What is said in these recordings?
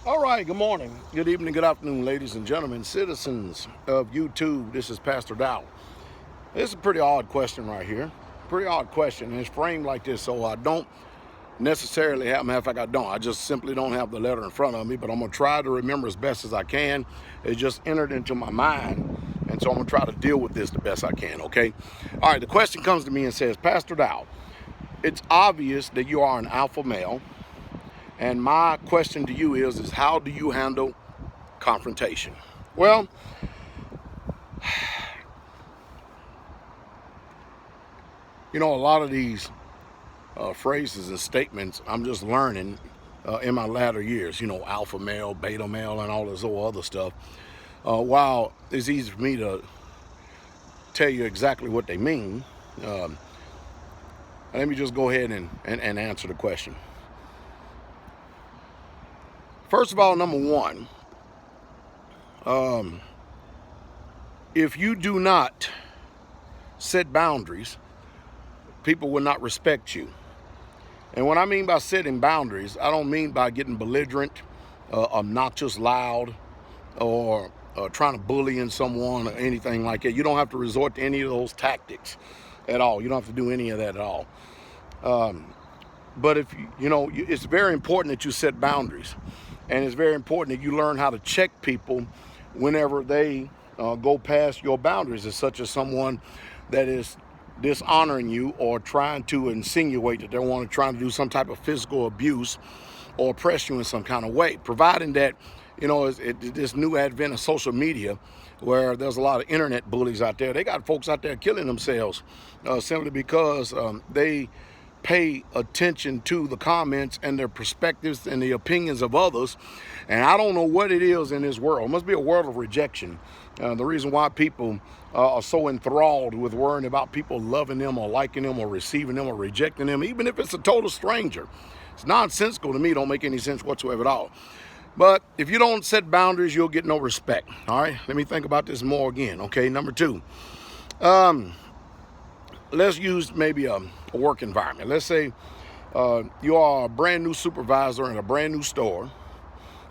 All right, good morning, good evening, good afternoon, ladies and gentlemen, citizens of YouTube. This is Pastor Dowell. This is a pretty odd question right here. Pretty odd question, and it's framed like this, so I don't necessarily have, matter of fact, I don't. I just simply don't have the letter in front of me, but I'm going to try to remember as best as I can. It just entered into my mind, and so I'm going to try to deal with this the best I can, okay? All right, the question comes to me and says, Pastor Dowell, it's obvious that you are an alpha male. And my question to you is how do you handle confrontation? Well, a lot of these phrases and statements I'm just learning in my latter years, alpha male, beta male, and all this whole other stuff. While it's easy for me to tell you exactly what they mean, let me just go ahead and answer the question. First of all, number one, if you do not set boundaries, people will not respect you. And what I mean by setting boundaries, I don't mean by getting belligerent, obnoxious, loud, or trying to bully in someone or anything like that. You don't have to resort to any of those tactics at all. You don't have to do any of that at all. But if it's very important that you set boundaries. And it's very important that you learn how to check people whenever they go past your boundaries, as such as someone that is dishonoring you or trying to insinuate that they're trying to do some type of physical abuse or oppress you in some kind of way. Providing that, this new advent of social media where there's a lot of internet bullies out there. They got folks out there killing themselves simply because they pay attention to the comments and their perspectives and the opinions of others. And I don't know what it is in this world. It must be a world of rejection. The reason why people are so enthralled with worrying about people loving them or liking them or receiving them or rejecting them, even if it's a total stranger. It's nonsensical to me. Don't make any sense whatsoever at all. But if you don't set boundaries, you'll get no respect. All right, let me think about this more again. Okay, number two. Let's use maybe a work environment. Let's say you are a brand new supervisor in a brand new store,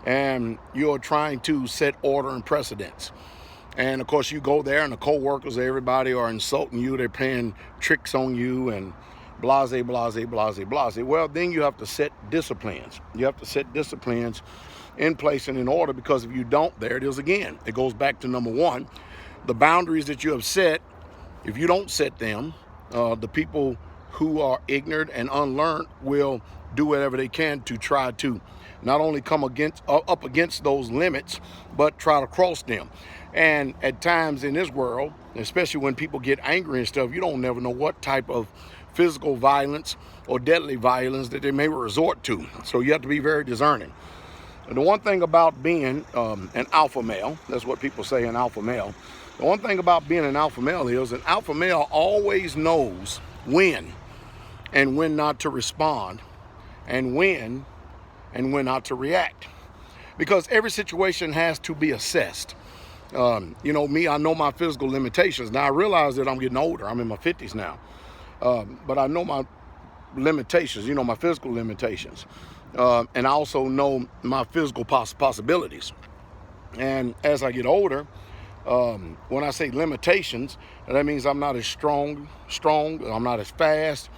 and you're trying to set order and precedence. And of course, you go there, and the co-workers, everybody are insulting you. They're playing tricks on you, and blase, blase, blase, blase. Well, then you have to set disciplines. You have to set disciplines in place and in order, because if you don't, there it is again. It goes back to number one, the boundaries that you have set. If you don't set them, the people who are ignorant and unlearned will do whatever they can to try to not only come up against those limits, but try to cross them. And at times in this world, especially when people get angry and stuff, you don't never know what type of physical violence or deadly violence that they may resort to. So you have to be very discerning. And the one thing about being an alpha male, that's what people say, an alpha male. The one thing about being an alpha male is an alpha male always knows when and when not to respond, and when not to react. Because every situation has to be assessed. Me, I know my physical limitations. Now, I realize that I'm getting older. I'm in my 50s now. But I know my limitations, my physical limitations. And I also know my physical possibilities. And as I get older, when I say limitations, that means I'm not as strong, I'm not as fast,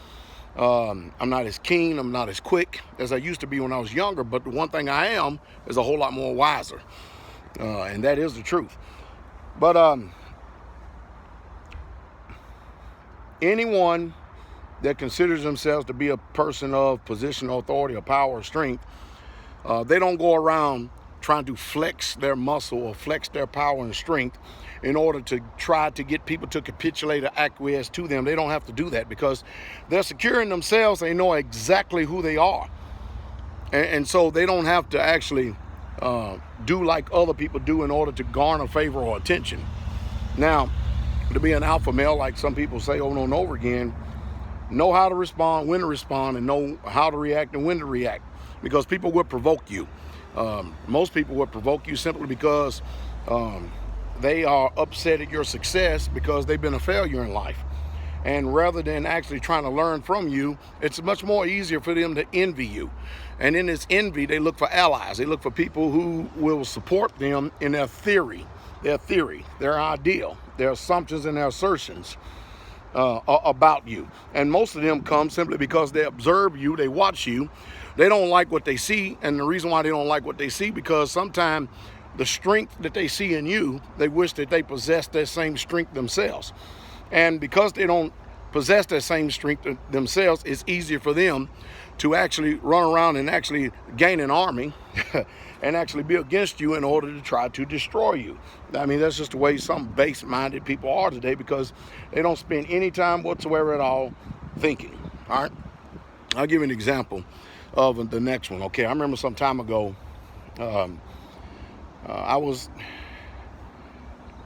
I'm not as keen, I'm not as quick as I used to be when I was younger. But the one thing I am is a whole lot more wiser, and that is the truth. But anyone that considers themselves to be a person of position, authority, or power, or strength, they don't go around trying to flex their muscle or flex their power and strength in order to try to get people to capitulate or acquiesce to them. They don't have to do that because they're secure in themselves. They know exactly who they are. And so they don't have to actually do like other people do in order to garner favor or attention. Now, to be an alpha male, like some people say over and over again, know how to respond, when to respond, and know how to react and when to react, because people will provoke you. Most people will provoke you simply because they are upset at your success because they've been a failure in life. And rather than actually trying to learn from you, it's much more easier for them to envy you. And in this envy, they look for allies. They look for people who will support them in their theory, their ideal, their assumptions and their assertions about you. And most of them come simply because they observe you, they watch you, they don't like what they see. And the reason why they don't like what they see, because sometimes the strength that they see in you, they wish that they possessed that same strength themselves. And because they don't possess that same strength themselves, it's easier for them to actually run around and actually gain an army and actually be against you in order to try to destroy you. I mean, that's just the way some base-minded people are today, because they don't spend any time whatsoever at all thinking. All right, I'll give you an example of the next one. Okay, I remember some time ago,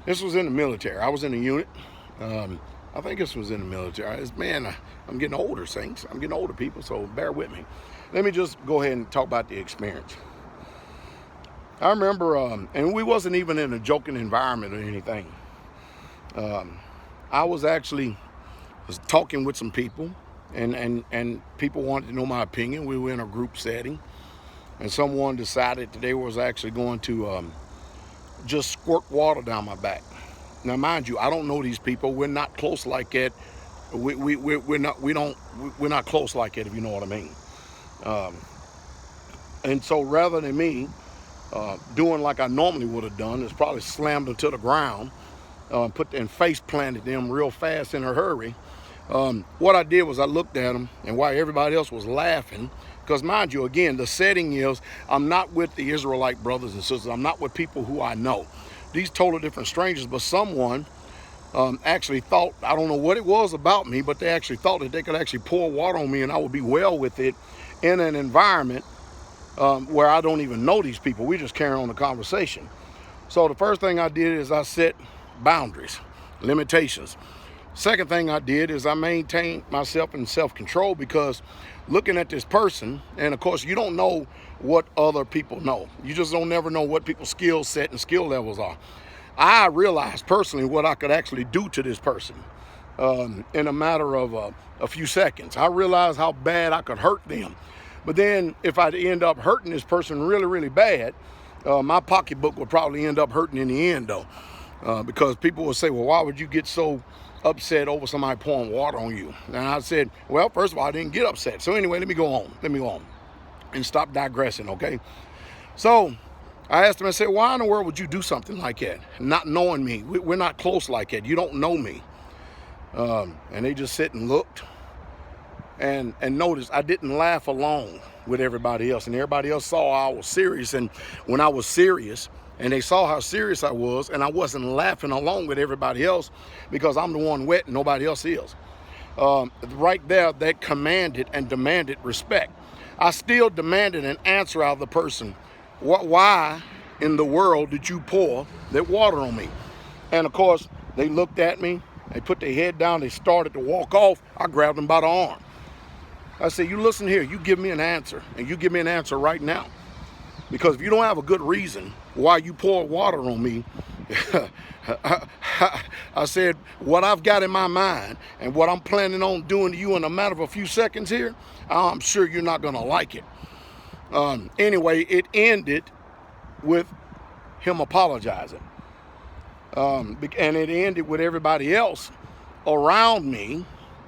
this was in the military. I was in a unit. I think this was in the military. I'm getting older, saints. I'm getting older, people, so bear with me. Let me just go ahead and talk about the experience. I remember, and we wasn't even in a joking environment or anything. I was actually talking with some people, and people wanted to know my opinion. We were in a group setting, and someone decided that they was actually going to just squirt water down my back. Now, mind you, I don't know these people. We're not close like that. We're not close like that, if you know what I mean. And so, rather than me doing like I normally would have done, is probably slammed them to the ground, and face planted them real fast in a hurry. What I did was I looked at them, and while everybody else was laughing, because mind you, again, the setting is I'm not with the Israelite brothers and sisters. I'm not with people who I know. These total different strangers, but someone actually thought, I don't know what it was about me, but they actually thought that they could actually pour water on me and I would be well with it in an environment where I don't even know these people. We just carry on the conversation. So the first thing I did is I set boundaries, limitations. Second thing I did is I maintained myself in self-control, because looking at this person, and of course you don't know what other people know. You just don't never know what people's skill set and skill levels are. I realized personally what I could actually do to this person in a matter of a few seconds. I realized how bad I could hurt them. But then if I end up hurting this person really, really bad, my pocketbook would probably end up hurting in the end, though. Because people would say, well, why would you get so upset over somebody pouring water on you? And I said, well, first of all, I didn't get upset. So anyway, let me go on and stop digressing, okay? So I asked him, I said, why in the world would you do something like that? Not knowing me. We're not close like that. You don't know me. And they just sit and looked and noticed I didn't laugh along with everybody else. And everybody else saw I was serious. And when I was serious, and they saw how serious I was, and I wasn't laughing along with everybody else because I'm the one wet and nobody else is. Right there, that commanded and demanded respect. I still demanded an answer out of the person. Why in the world did you pour that water on me? And of course, they looked at me, they put their head down, they started to walk off. I grabbed them by the arm. I said, you listen here, you give me an answer, and you give me an answer right now. Because if you don't have a good reason why you pour water on me, I said, what I've got in my mind and what I'm planning on doing to you in a matter of a few seconds here, I'm sure you're not going to like it. Anyway, it ended with him apologizing. And it ended with everybody else around me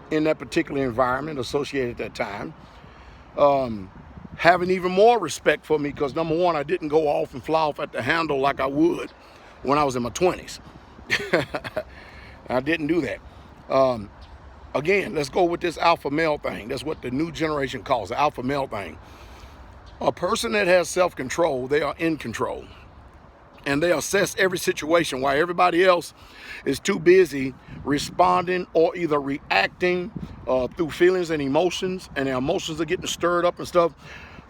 in that particular environment associated at that time, having even more respect for me, because number one, I didn't go off and fly off at the handle like I would when I was in my 20s. I didn't do that. Again, let's go with this alpha male thing. That's what the new generation calls the alpha male thing. A person that has self-control, they are in control. And they assess every situation while everybody else is too busy responding or either reacting through feelings and emotions, and their emotions are getting stirred up and stuff.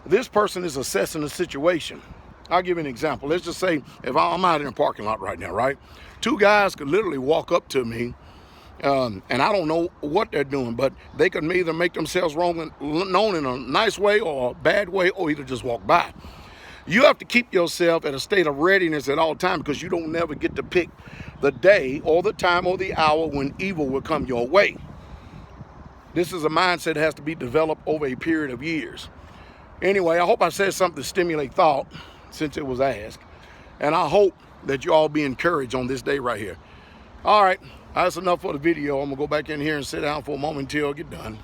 This person is assessing the situation. I'll give you an example. Let's just say if I'm out in a parking lot right now, right? Two guys could literally walk up to me, and I don't know what they're doing, but they could either make themselves known in a nice way or a bad way, or either just walk by. You have to keep yourself at a state of readiness at all times, because you don't never get to pick the day or the time or the hour when evil will come your way. This is a mindset that has to be developed over a period of years. Anyway, I hope I said something to stimulate thought since it was asked. And I hope that you all be encouraged on this day right here. All right, that's enough for the video. I'm going to go back in here and sit down for a moment until I get done.